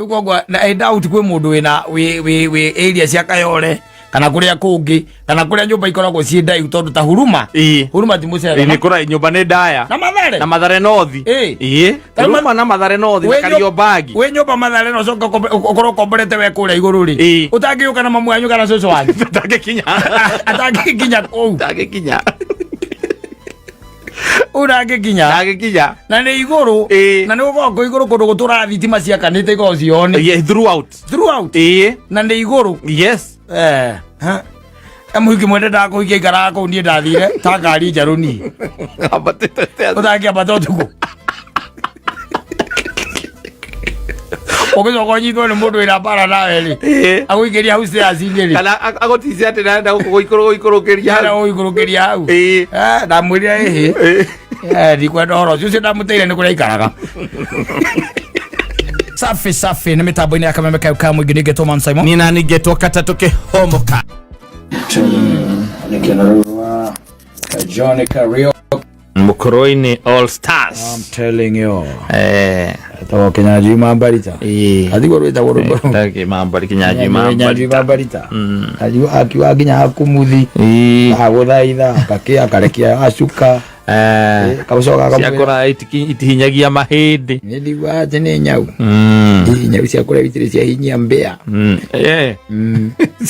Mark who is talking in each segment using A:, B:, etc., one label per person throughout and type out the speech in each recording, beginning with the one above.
A: Ugwa na I doubt kwe mundu we area cia Kayole kana kuria kungi kana kuria nyumba ikoragwo cie ndai tondu ta huruma ti mucere
B: ni kura nyumba ne ndaya na Mathare North huruma na Mathare North na Kariobangi
A: we nyumba Mathare no coka okoro komborete we kuria iguru ri utangiuka na mamu anyu kana cucu wanyu atangikinya urangikinya na ni iguru na ni ugoko iguru kundu gutura thitima cia kanite go cione
B: throughout
A: na ni iguru amuhiki mwende ndakuhikia ikara ko nie ndathire ta ngari njaruni utangia batotuko ogezo nyitwo ni mundu ira bara nawe ri aguikiria hau stairs-ini ri
B: kana agotisi ati nda guikurukiria
A: hau na mwirira ndikwenda horo ucio ndamuteire ni kuria ikaraga safi ni mitambo-ini ya Kameme Kauka mwingi ningetwo Man Simon
B: ni na ningetwo Katatu Kihomoka
A: nikenarua John Cario
B: Mukoroini All Stars.
A: I'm telling you. Tawo Kinyaji Mambarita. Adigwo rwita goroboro.
B: Taki Mambari Kinyaji
A: Mambarita. Adigwo akiwa ginya hakumuthi. Aguthaitha akakia akarekia acuka. Kabucoka
B: ciakora itihinyagia mahindi.
A: Ndigwa ati ni nyau. Nyau ciakora itire cia hinyia mbea.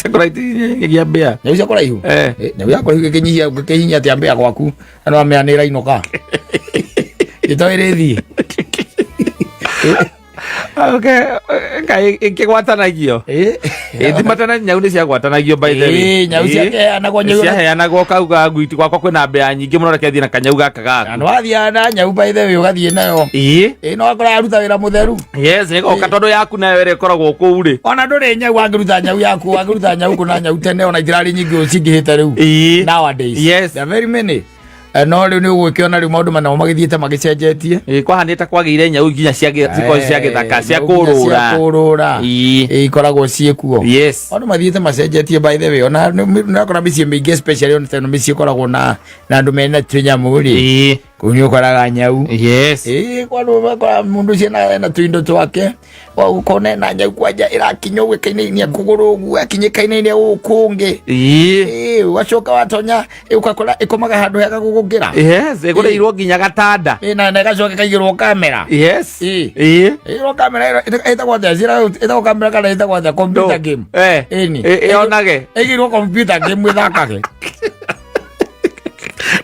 B: Ciakora itihinyagia mbea.
A: Nyau ciakora ihu. Nyau yakora ihu kinyihia ati mbea gwaku. Ano ameanira inoka. Itoirethi.
B: Okay, kai ikigwatanagio. Ithimatana nyau ni cia gwatanagio by the way.
A: Nyau cia anagwo nyau.
B: Cia anagwo kauga gwiti gwakwa kwina mbea nyingi muno rekethi na kanyau gaka gaku.
A: Ano athia na nyau by the way ugathie nayo. No akora aruta wira mutheru.
B: Yes, niko katondu yaku na were koragwo ku ri.
A: Ona nduri nyau angiruta nyau yaku, angiruta nyau kuna nyau tene ona itirari nyingi ucingihite riu. Nowadays.
B: Yes.
A: There are very many. No riu ni ugwikiona riu maundu manao magithiete magicenjetie
B: kwahanite kwagire nyau nginya cia githaka cia kurura
A: ikoragwo ciekuo
B: yes
A: ono mathiete macenjetie by the way ona nakora micii mingi especially on teno micii koragwo na andu mena tunyamuri kunyo koraga nyau
B: yes
A: kwa mundu ciana na tuindo twake ukone na nyau kwaja irakinya gwikaine kuguru ugu akinyikaine ukungi wacoka watonya ukakora ikomaga handu hega gugungira
B: yes igureirwo nginya gatanda
A: na gacoka kaigirwo kamera
B: yes
A: iro kamera itagwa thira itagwa kamera kana itagwa the computer game
B: onage
A: igirwo computer game ithakage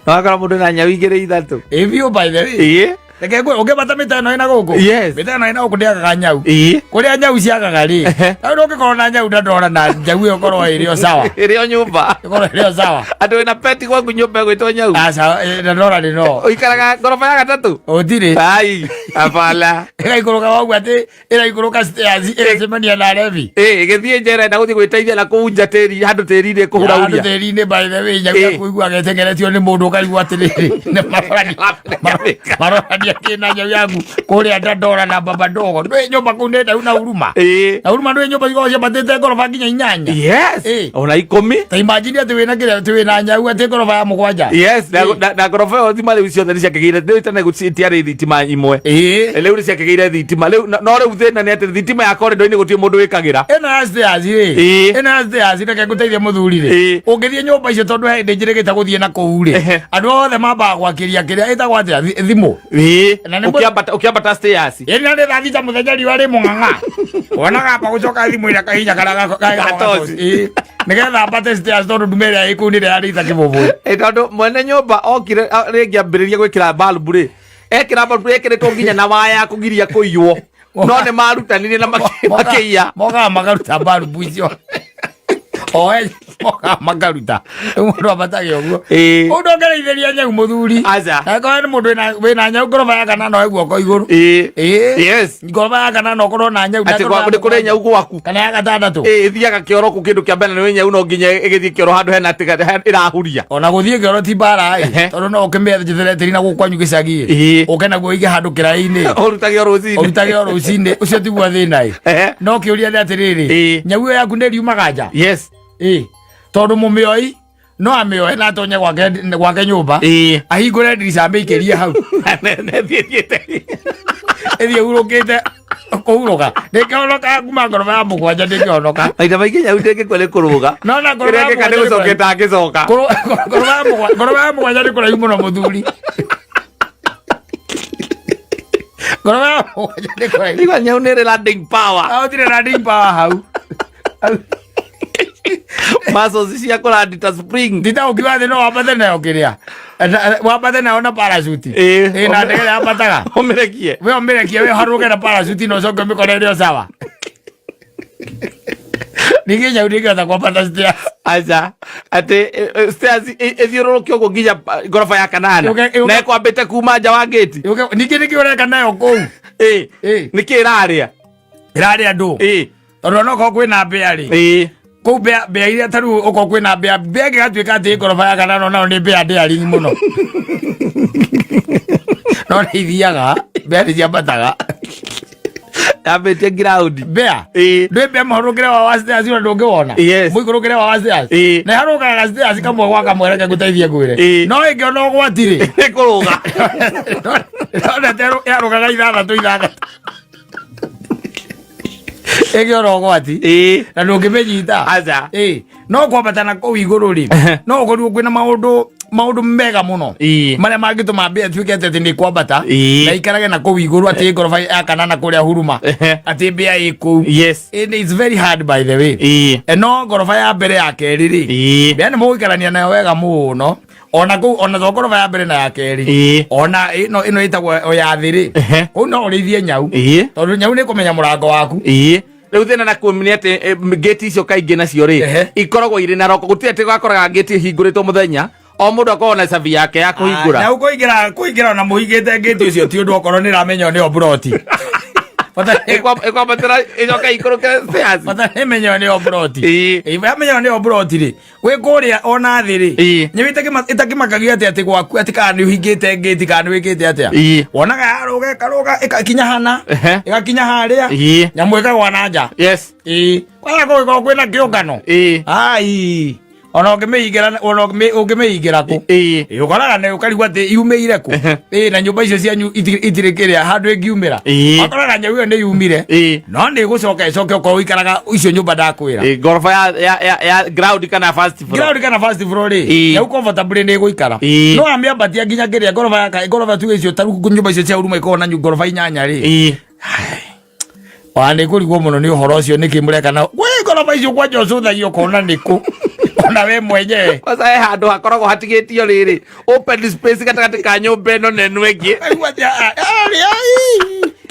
B: wakara mundu na nyau igire ithatu
A: evio by the way Reke ugibata mitano ina guku.
B: Yes.
A: Mitano ina guku ndiagaga nyau. Kuria nyau ciagaga ri. Ayo ugikorwo na nyau ndandora na nyau iyo korwo irio sawa.
B: Irio nyumba.
A: Korwo irio sawa.
B: Andu ina peti gwaku nyumba gwitwo nyau.
A: Sawa ndandora ri no.
B: Uikaraga gorofa ya gatatu.
A: Otire.
B: Ai afala.
A: Ega ikoroka wagu ati ira ikoroka stairs ira semania na levi.
B: Githie njera nda guthi gwiteithia na kuunja tiri handu tiri ri kuhura uria.
A: Handu tiri ni by the way nyau yaku igua getengeretio ni mundu kaigua atiri. Ne marorani akina nyau yaku kuria ndandora na baba ndogo ndwe nyumba kunenda una huruma na huruma ndwe nyumba igocia batete gorofa nginya inyanya
B: yes ona 10
A: ta imagine ati wina kire ati wina nyau ati gorofa ya mugwanja
B: yes na gorofa yo thima riu ciothe ciakegeire ndwe tane gucitia ri thitima imwe riu ciakegeire thitima riu no riu thina ni ati thitima ya corridor ni gutie mundu wikagira ena stairs reke guteithia muthuri ri ungithie nyumba icio tondu he ndinjire gita guthie na kuu ri andu othe mamba gwakiria kiria itagwa atia thimu ukiambata stairs ina ndi thita muthenya riwa ri munganga wonaga hapa gucoka thimu ira kahinya karaga katosi nigetha mbate stairs tondu ndumere ikunire ya ritha kibobo tondu mwene nyumba okire ringi ambiriria gwikira bulb ri ekira bulb ekiretwo nginya na waya kugiria kuiywo no ne marutanire na makiya
A: moga magaruta bulb icio oe moga magaruta mundu abatage uguo ndongereithĩria nyau muthuri eko ni mundu wina nyau ngorofa ya kana no guoko iguru yes ngorofa ya kana no korwo na nyau
B: ati kwa kuri nyau gwaku
A: kana ya gatandatu
B: ithiaga kioro ku kindu kia mbere ni nyau no nginya igithie kioro handu hena atiga irahuria
A: ona guthie kioro ti bara tondu no ukimbe njithire tiri na gukwanyu gicagi ukena guo ige handu kiraini
B: urutage
A: rucini ucio tigwa thina no kiuria ni atiriri nyau yaku ni riumaga nja
B: yes
A: tondu mumioi no amioe na tonye gwake nyumba ahingure ndirica amĩikĩrie hau ĩthiĩ hurũkĩte kũhurũka ndĩkĩhonoka kuma ngoroba ya mũgwanja ndĩkĩhonoka
B: maita maingĩ nyau ndĩngĩkua nĩ kũrũga kĩrĩa gĩka nĩ gũcoketa angĩcoka
A: ngoroba ya mũgwanja nĩ kũraihu mũno mũthuri ngoroba ya mũgwanja nĩ kũraihu
B: igua nyau nĩ rĩ landing power
A: gũtirĩ landing power hau
B: muscles cia kũrandita spring
A: ndita ũkiwa thĩ no wambate nayo kĩrĩa wambate nayo na parachute na ndege yambataga
B: ũmĩrekie
A: we ũmĩrekie we harũke na parachute no ũcoke ũmĩkore ĩrĩ o sawa ningĩ nyau ndĩngĩhota kwambata stairs
B: aca atĩ stairs ĩthiũrũrũke ũguo nginya ngoroba ya kanana na ĩkwambĩte kuma nja wa gate
A: ningĩ nĩkĩ ũreka nayo kũu
B: nĩkĩ ĩrarĩa
A: andũ tondũ onokorwo kwĩna mbĩa-rĩ kũu mbĩa iria ta rĩu okorwo kwĩna mbĩa ĩngĩgatuĩka atĩ ngoroba ya kanana onao nĩ mbĩa ndĩaringi mũno no nĩ ithiaga mbĩa nĩ ciambataga
B: yambĩtie ground
A: mbĩa ndwĩ mbĩa mũharũkĩre wa stairs ũrĩa ndũngĩwona mũikũrũkĩre wa stairs na harũkaga stairs kamwe gwa kamwe reke ngũteithie ngwĩre no ĩngĩona ũgwati-rĩ
B: nĩ kũrũga
A: ndonete yarũgaga ithathatũ ĩngĩona ũgwati na ndũngĩmĩnyita no kwambata na kũu igũrũ-rĩ no ũkorirwo kwĩna maũndũ mega mũno marĩa mangĩtũma mbĩa ĩtuĩke atĩ nĩ kwambata na ikarage na kũu igũrũ atĩ ngoroba ya kanana kũrĩa huruma atĩ mbĩa ĩ kũu it's very hard by the way no ngoroba ya mbere ya kerĩ-rĩ mbĩa nĩ mũgũikarania nayo wega mũno ona kũu ona to ngoroba ya mbere na ya kerĩ ona ĩno ĩtagwo ya thĩ-rĩ kũu no ũrĩithie nyau tondũ nyau nĩ kũmenya mũrango waku
B: rĩu thĩna na kuonia atĩ gate icio kaingĩ nacio-rĩ ikoragwo irĩ na roko gũtirĩ atĩ gwakoraga gate ihingũrĩtwo mũthenya o mũndũ akoragwo na cabi yake ya kũhingũra
A: na kũingĩra ona mũhingĩte gate ũcio ti ũndũ okorwo nĩ ramenya nĩyo mburoti
B: ĩkwambatĩra ĩcoka ikũrũke stairs
A: ĩmenyo nĩyo mburoti yamenyo nĩyo mburoti-rĩ gwĩ kũrĩa ona thĩ-rĩ nyau ĩtakĩmakagia atĩ gwaku atĩ kana nĩ ũhingĩte gate kana nĩ wĩkĩte atĩa wonaga yarũga ĩkarũga ĩgakinya hana ĩgakinya harĩa nyamũ ĩkagwa na nja kwaya gũgĩkorwo kwĩna kĩũngano ona ũngĩmĩhingĩra kũ ũkoraga nĩ ũkarigwo atĩ yumĩire kũ na nyũmba icio cianyu itirĩ kĩrĩa handũ ĩngiumĩra wakoraga nyau ĩyo nĩ yumire no nĩ ĩgũcoka ĩcoke okorwo ũikaraga icio nyũmba ndakwĩra
B: ngoroba ya ground kana first
A: floor-rĩ nyau comfortable nĩ ĩgũikara no amĩambatia nginya kĩrĩa ngoroba tuge icio taru nyũmba icio cia huruma ikorwo na ngoroba 8-rĩ nĩ kũrigwo mũno nĩ ũhoro ũcio nĩkĩ mũrekana gwĩ ngoroba icio kwanja ũcũthagio ũkona nĩkũ ona we mwenyewe
B: kwanza he handũ hakoragwo hatigĩtio rĩrĩ open space gatagatĩ ka nyũmba ĩno na ĩno ĩngĩ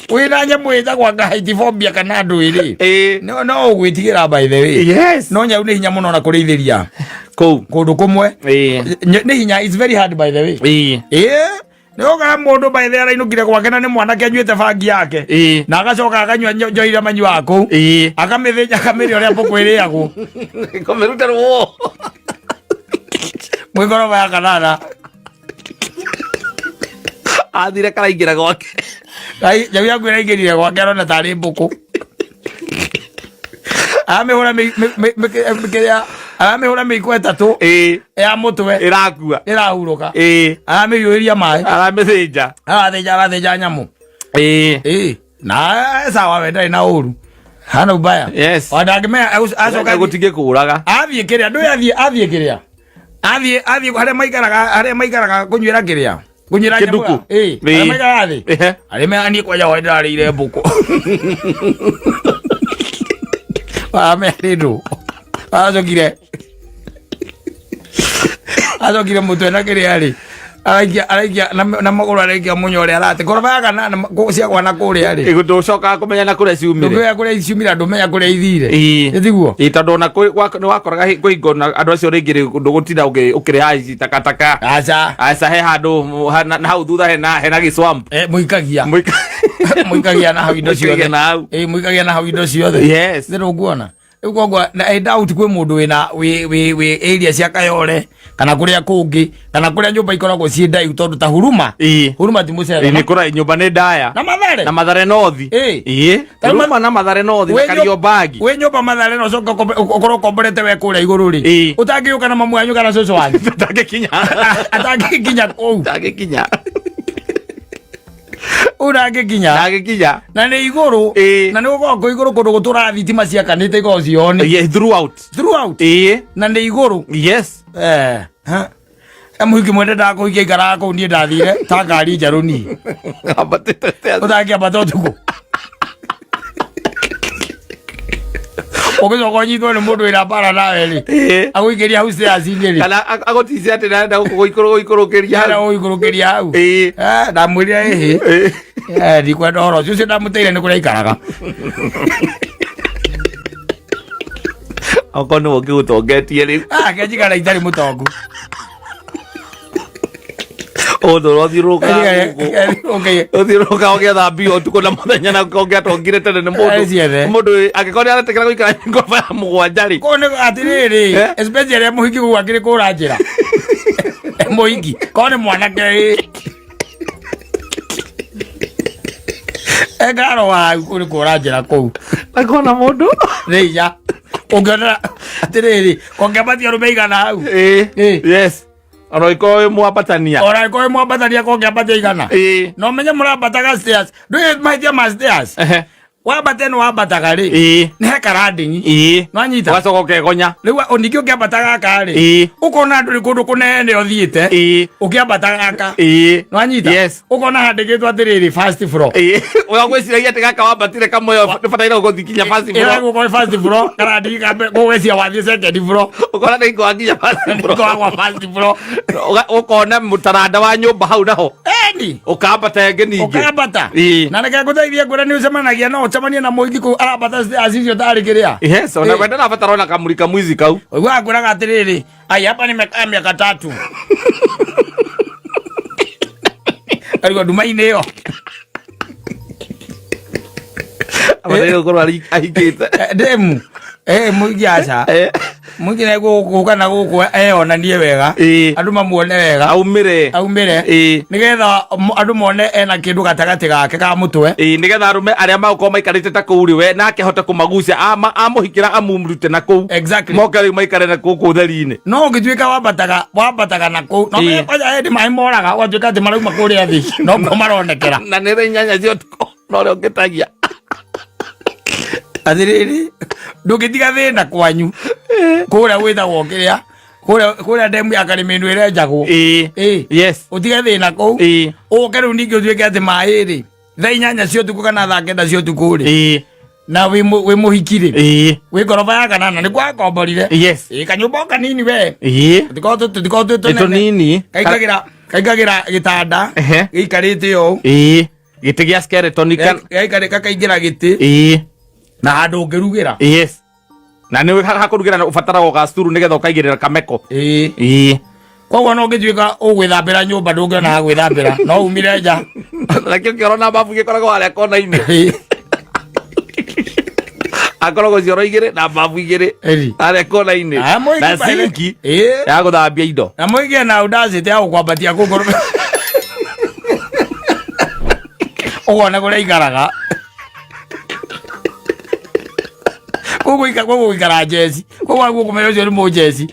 A: wĩna nyamũ ĩtagwa heightophobia kana ndũĩ-rĩ no ũgwĩtigĩra by the way no nyau nĩ hinya mũno na kũrĩithĩria kũndũ kũmwe nĩ hinya it's very hard by the way nĩ ũkaga mũndũ by the way arainũkire gwake na nĩ mwanake anyuĩte bangi yake na agacoka akanyua njohi iria manyuaga kũu akamĩthĩnja akamĩrĩa ũrĩa mbũkũ ĩrĩagwo
B: kũmĩrutarwo
A: mwĩ ngoroba ya kanana
B: athire karaingĩra gwake
A: nyau yaku ĩraingĩrire gwake arona tarĩ mbũkũ aramĩhũra mĩiko ĩtatũ ya mũtwe ĩrahurũka aramĩhiũhĩria maĩ arathĩnja nyamũ na sawa we ndarĩ na ũru hana ubaya ndangĩmenya acoka
B: gũtigĩ kũraga
A: athiĩ kĩrĩa ndũĩ athiĩ kĩrĩa athiĩ harĩa maikaraga kũnyuĩra kĩrĩa kũnyuĩra nyamũ harĩa maikaraga thĩ arĩmenya niĩ kwanja hwaĩ ndĩrarĩire mbũkũ wamenya nĩ ndũ acokire mũtwe na kĩrĩa-rĩ araikia na magũrũ araikia munya ũrĩa arate ngoroba ya kanana ciakwa na kũrĩa-rĩ
B: ndũcokaga kũmenya na kũrĩa ciumire
A: ndũmenya kũrĩa ciumire ndũmenya kũrĩa ithire tiguo
B: tondũ ona nĩ wakoraga kũhingo na andũ acio rĩngĩ ndũgũtinda ũkĩrĩha takataka aca he handũ na hau thutha hena gĩcwamp mũikagia na hau indo ciothe mũikagia na hau indo ciothe nĩ ũkuona
A: Ugwa na doubt kwe mundu we area cia Kayole kana kuria kungi kana kuria nyumba ikoragwo ci ndai tondu ta Huruma ti mucere
B: ni kura nyumba ni ndaya na Mathare North Huruma na Mathare North na Kariobangi
A: we nyumba Mathare no coka okoro komborete we kuria iguru ri utangiuka na mamu anyu kana cucu wanyu atangikinya
B: Unagikinya
A: na ni iguru na ni goko iguru kundu gutura thitima cia kanite go cione
B: throughout
A: na ni iguru Amuhiki mwende ndakuhikia ikara ko nie ndathire ta ngari njaru ni utangia batotuko Ogezo kwa nyitwo ni mundu ira bara nawe ri aguikiria hau stairs ngiri
B: kana agotisi ati nda guikurukiria
A: hau ndamwirira ehe ndikwenda horo ucio ndamuteire ni kuria ikaraga
B: okono ukigutongetie ri
A: kenjikara itari mutongu
B: Othiruka ogetha mbio tuko na muthenya na konge atongire tene ni mundu agikoni aratekera guikara ngoroba ya mugwanja ri
A: kone atiriri especially muhiki gwakire kura njira muhiki kone mwanake egaro wa kuri kura njira kou
B: akona mundu
A: reija ongera atiriri konge batia rumeigana hau
B: yes Oroiko mwabatania
A: konge abatia igana no menye murabataga stairs do you might my stairs wabateno wabataga ri ni hekaradingi no anyita
B: wacogoke gonya
A: riu oniki ukiambataga kari ukona nduri kundu kunene othiite ukiambataga ka no anyita ukona handikitwo atiriri first floor
B: wagwiciragia ati gaka wambatire kamwe bataire guthikinya first floor
A: uko first floor karadi kambe gwecia wathie second floor
B: ukona ndi ngwakinya first floor ukona mutaranda wa nyumba hau naho ukambata ngingi
A: ukambata na nake guteithia ngura ni ucemanagia no ucemania na muigi ku arabata acicio tari kiria
B: ona wenda na batara ona kamurika mwizi kau
A: gwa nguraga atiriri ai hapa nimekaa miaka 3 alikuwa dumaine yo
B: abayo korwa ahikite
A: demu muigi acha muigi na guka na guku ona nie wega andu mamuone wega aumire nigetha andu mone ena kindu gatagati gake ka mutwe
B: nigetha arume aria magukoma maikarite ta kuuri we nake hota kumagucia amuhikira amumrute na kuu mokari maikare na kuu kutheri-ini
A: no ngituika wambataga na kuu no oja edi mai moraga watuika ati marauma kuria thi no maronekera
B: na nire nyanya cio no rio ngitagia
A: athiriri ndugitiga thina kwanyu kuria witagwo kiria kuria ndemu ya Karimindu ire njagwo
B: yes
A: utiga thina kuu uke riu ningi utuike ati mai ri thaa 8 cio tuku kana thaa 9 cio tuku ri na wi muhikire wi ngoroba ya kanana ni kwa komborire kanyumba kanini we
B: tiko nini
A: kaingagira gitanda gikarite yo
B: giti gia skeleton
A: gaikarika kaingira giti na handu ungirugira na ni hakurugira na ufatara ga sturu nigetha ukaigirira kameko koguo no ngituika ugwithambira nyumba ndungiona ha gwithambira no umire nja
B: lakini ukiona babu gikoragwo haria kona-ini akoragwo cioro igiri na babu igiri haria kona-ini na sinki ya guthambia indo
A: na muigie na audacity ya gukwambatia kungoro ugona kuria igaraga koguo ikara jesi koguo aguo kumenya ucio ni mujesi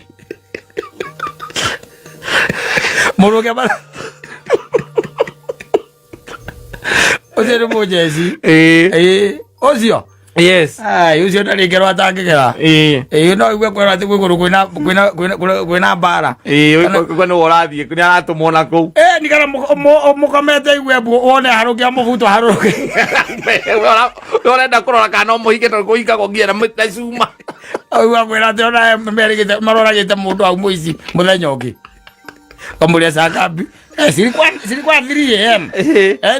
A: muruge ba ucio ni mujesi ucio ucio ndaringerwo atangigera no igue kwera ati gwikuru kwina mbara
B: kwena urathie ni aratumwo na kuu
A: ni kana mukomete igue wone harukia mubuto haruki
B: urenda kurora kana muhike to kuhikagwo ngia na cuma
A: oigua kwira ati ona merigite maroragite mundu au muici muthenya ungi kamuria sakabi silikuwa 3 am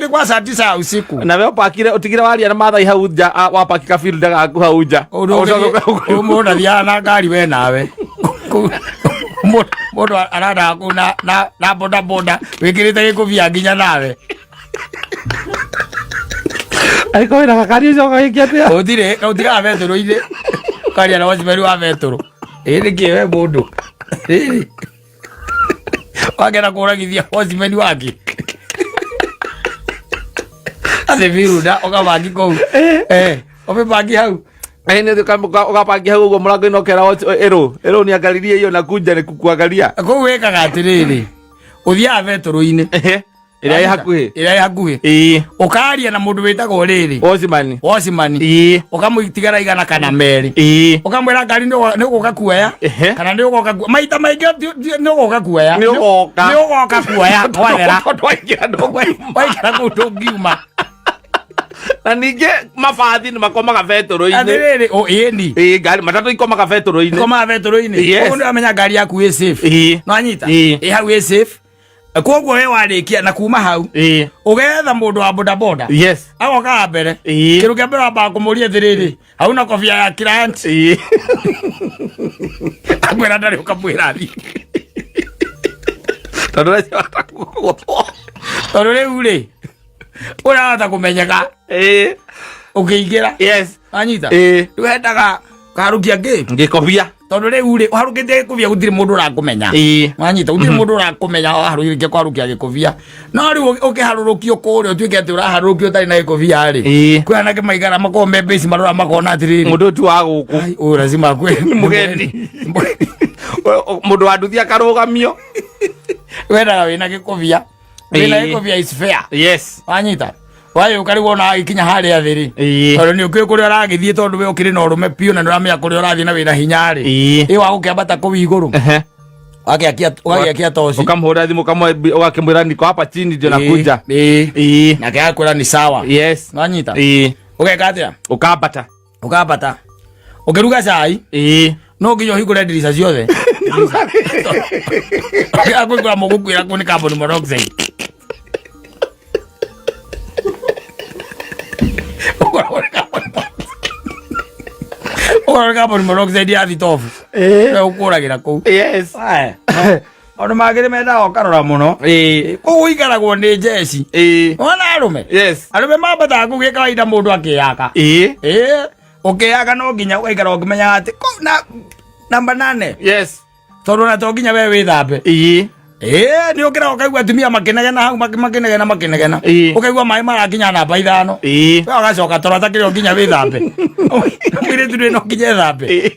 A: ni kwa saa 9 usiku
B: na wewe pakire utigire waria na mathai hau nja wapakika field gaku hau nja
A: mundu athia na ngari we nawe mundu arada ku na boda wikirite gikuvia nginya nawe
B: aiko ira kakari cio gakiatia
A: utire utiga vetero ire Ukaria na Rosemary wa Petro. Ĩrĩ kĩwe mũndũ. Wagera kũragithia Rosemary wake. Ate viruda okabangi kou. Omebangi hau.
B: Ene ukabangi hau uguo mũrango inokera ero ni angaririe iyo na kunja ni kuangalia.
A: Kou wekaga atiriri. Uthia Petro-inĩ.
B: Ĩrĩa ĩ hakuhĩ.
A: Ũkaria na mũndũ wĩtagwo rĩrĩ
B: Osimani.
A: Ũkamũitigara igana kana merĩ. Ũkamwĩra ngari nĩ ũgũka kuoya kana nĩ ũgũka kuoya. Maita maingĩ nĩ ũgũka kuoya. Nĩ ũgũka kuoya kwathera. Waikara kũu ndũngiuma.
B: Na ningĩ mabathi nĩ makomaga Petro-inĩ.
A: Athirĩrĩ ĩni.
B: Ngari matatũ ikomaga Petro-inĩ.
A: Ikomaga Petro-inĩ. Ũguo nĩ wamenya ngari yaku ĩ safe. No anyita. Hau ĩ safe. Koguo we warĩkia na kuma hau ũgetha mũndũ wa bodaboda agoka mbere kĩrũ kĩa mbere wambaga kũmũria thĩrĩrĩ hau na kobia ya client akwĩra ndarĩ ũkamwĩra thi tondũ rĩu rĩ ũrahota kũmenyeka ũkĩingĩra anyita rĩu hendaga karukia
B: ngĩkobia
A: tondu riu ri harukite kuvia gutire mundu urakũmenya wanyita gutire mundu urakũmenya harukite kwarukia gikuvia no riu ukiharurukio kuri utuike ati uraharurukio tari na gikuvia ri kwana ke maigara makombe base marora makona atiri
B: mundu tu wa guku
A: uyu lazima kwe
B: mugeni mundu wa nduthi akarugamio
A: wenda wina gikuvia wina gikuvia is fair wanyita wayo ukarigwo na ikinya harĩa thiri tondũ nĩ ũkĩrĩ kũrĩa ũragĩthiĩ tondũ we ũkĩrĩ na ũrũme piũ na nĩ ũramenya kũrĩa ũrathiĩ na wĩna hinya rĩ ĩ wa gũkĩambata kũu igũrũ ũgagĩakia toci
B: ũkamũhũra thimũ ũgakĩmwĩra niko hapa chini ndio nakuja
A: nake agakwĩra ni sawa wanyita ũgeka atĩa ũkambata ũkĩruga cai no nginya ũhingũre ndirica ciothe agũkwĩra mũgũkwĩra kũu nĩ carbon monoxide Ora carbon monoxide ya thitofu ukuragira kuu ona magire menda okarora muno kuu ikaragwo ni jeci ona arume arume mambata kuu gikawaida mundu akiyaka ukiyaka no nginya ugaikara ukimenya ati na namba 8 tondu na to nginya we withambe ni ukira ukaigua atumia makenegena hau makenegena ukaigua mai marakinya namba 5 we ugacoka tora takire nginya withambe mwire tu no nginya thambe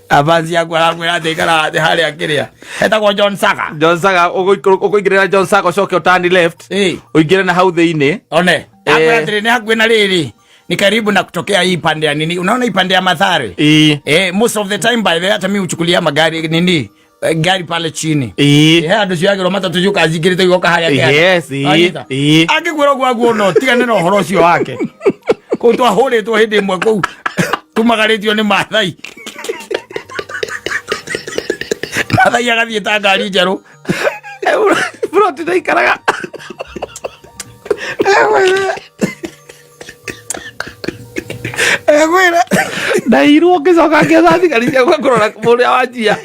A: abanzi agwara gwara thikara harĩa kĩrĩa etagwo John Saka
B: ũkũingĩrĩra John Saka ucoke utani left uingĩre na hau thĩinĩ
A: one agwara tĩrĩ nĩ hakuhĩ na rĩrĩ ni karibu na kutokea hii pande ya nini, unaona hii pande ya Mathare most of the time by the way hata mimi uchukulia magari nini gari pale chini ndio sio yake romata tuju kazi kirite yoka hali yake akigwira gwaguo no tiga neno horo cio wake ko twa hore twa hindi mwe ko tumagaritio ni Mathai Mathai agathie ta ngari njeru
B: bro tinaikaraga
A: gwira
B: ndairuo ngicoka ngethathi karicia kurora muria wanjia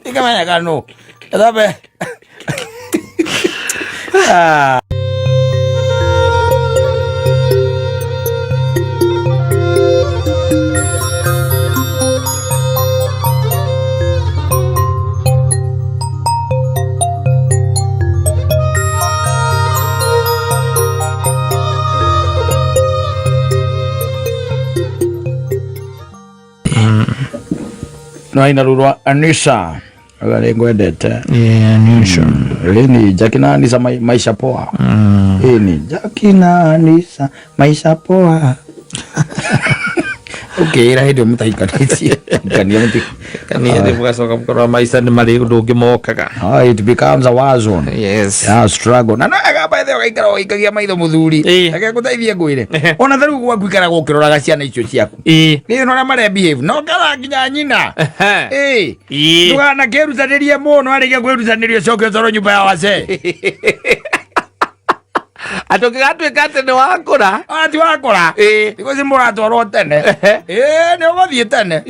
A: ikamenya kanu ethabe no ina rurwa Anisha wale ngwendete
B: Anisha
A: lini Jakina Anisa maisha poa ni Jakina Anisa maisha poa okay ira hĩndĩ mũtahikanicie
B: kania nĩ mũgacoka mũkorwo maisha nĩ marĩ ũndũ ũngĩ mokaga
A: it becomes a war zone struggle na naga by the way ikara ikagia maitho mũthuri agagũteithia ngwĩre ona tharu gwaku ikara gũkĩroraga ciana icio ciaku nĩ no mare behave no kala nginya nyina ndugana kĩrutanĩrie mũno arĩkia kwĩrutanĩria coke toro nyumba ya wase
B: atũngĩgatuĩka atĩ nĩ wakũra
A: ati wakũra thikũ ici mũratwarwo tene nĩ ũgũthiĩ tene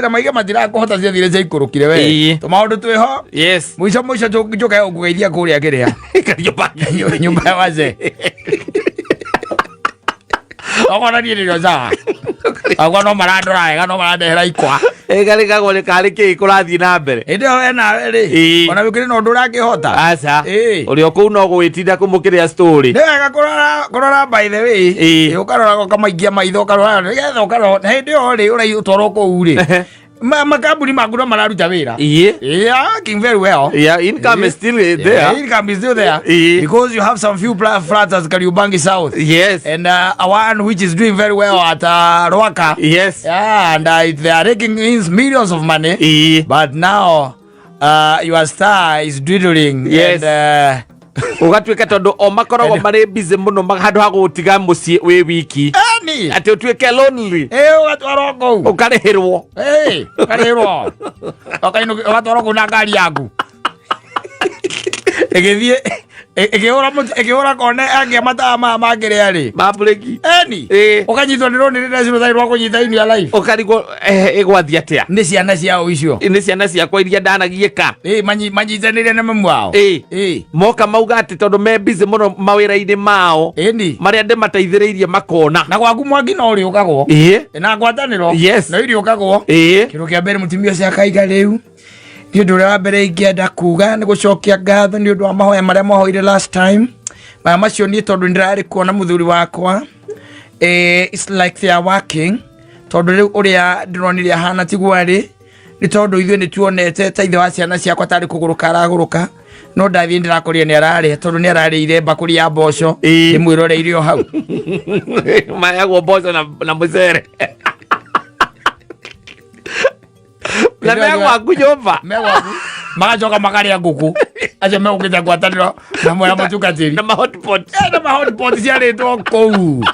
A: na maiga matirakũhota ciathire cia ikũrũkire we tũmaũndũ twĩho mũico njũke gũgeithia kũrĩa kĩrĩa nyumba ya wazee Ogona ni rio za. Agora no maradora ega no maradera ikwa.
B: Egale kagole kale ke ikurathi na mbere.
A: Inde we na ri. Ona wikire no ndura kihota.
B: Aca. Uri oku no gwitinda kumukiria story.
A: Ndega korora by the way. Ukarora kamaingia maitho karora. Getha ukarora. Hindi o ri ura utoro ku ri. Makambuni magura mararuta wira. Yeah, working very well.
B: Yeah, income is still there.
A: Income is still there. Because you have some few flats at Kariobangi South.
B: Yes.
A: And one which is doing very well at Ruaka.
B: Yes.
A: Yeah, and they are raking in millions of money. But now your star is dwindling.
B: Yes.
A: And
B: ugatwika tondu o makorogo mari busy muno handu ha gutiga mucii wi wiki ati utwike lonely
A: ugatwara kou
B: ukarihirwo
A: ukarihirwo okaino ugatwara kou na ngari yaku egithie ekiura kone angia mataa magire ari
B: mabreki
A: ukanyitwo ni roni rira ciro thairwa kunyita ini ya life
B: ukarigo igwathi atia
A: ni ciana ciao icio
B: ni ciana ciakwa iria ndanagieka
A: manyitanire na mamu wao
B: moka mauga ati tondu me busy muno mawira-ini mao maria ndimateithiriirie makona
A: na gwaku mwangi no uriukagwo na ngwataniro no iriukagwo kindu kia mbere mutumia ucio akaiga riu ni undu uria wa mbere ingienda kuga ni gucokia ngatho ni undu wa mahoya maria mwahoire last time maya macio ni tondu ndirari kuona muthuri wakwa it's like they are working tondu riu uria ndironire ahana tigwari ni tondu ithuĩ ni tuonete ta ithe wa ciana ciakwa tari kuguruka araguruka no ndathie ndirakoria ni arari tondu ni ararĩire mbakuri ya mboco ni mwĩroreire o hau
B: mayagwo mboco na mucere na megwaku nyumba
A: magacoka makaria nguku acio megũkĩte ngwatanĩro na mwera mũtungatĩri
B: na mahotpot
A: ciarĩtwo kũu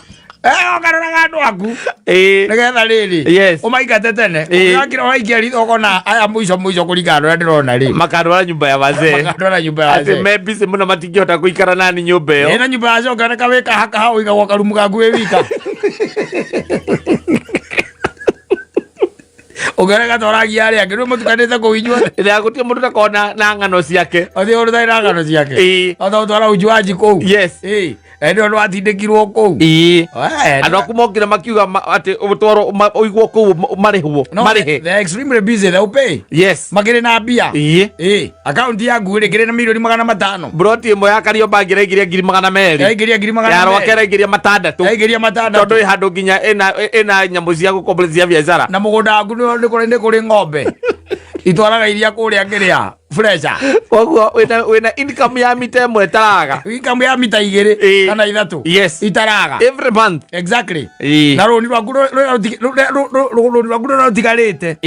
A: okarora gandu aku nigetha riri umaingate tene ukakira waikia ritho kona aya muico kuringana uria ndirona ri
B: makandwara nyumba ya wazee ati me busy muno matingihota guikara nani nyumba iyo
A: na nyumba yacio ukareka wika haka uigagwo karumu gaku wi wika ugereka toragia aria ngiru mutukanite ku inyuothe
B: ira gutie mundu takona na ngano ciake
A: othi uru thaira ngano ciake otho twara ujuaji ku ndio ndo atindikirwo ku andu aku mokire makiuga ati utwaro uigwo ku marihwo marihe they are extremely busy they pay magire na mbia account yangu ri ngire na milioni 500
B: broti imwe ya Kariobangi igiria 200,000
A: igiria 200,000
B: ya rokera igiria matandatu tondu i handu nginya ena nyamu cia gukombolezia biashara
A: na mugunda waku ni kuri ng'ombe itwaraga iria kuria ngiria fresha
B: koguo wina income ya mita imwe taraga
A: income ya mita 2 kana 3 itaraga
B: every month
A: exactly na roni rwaku rutigarite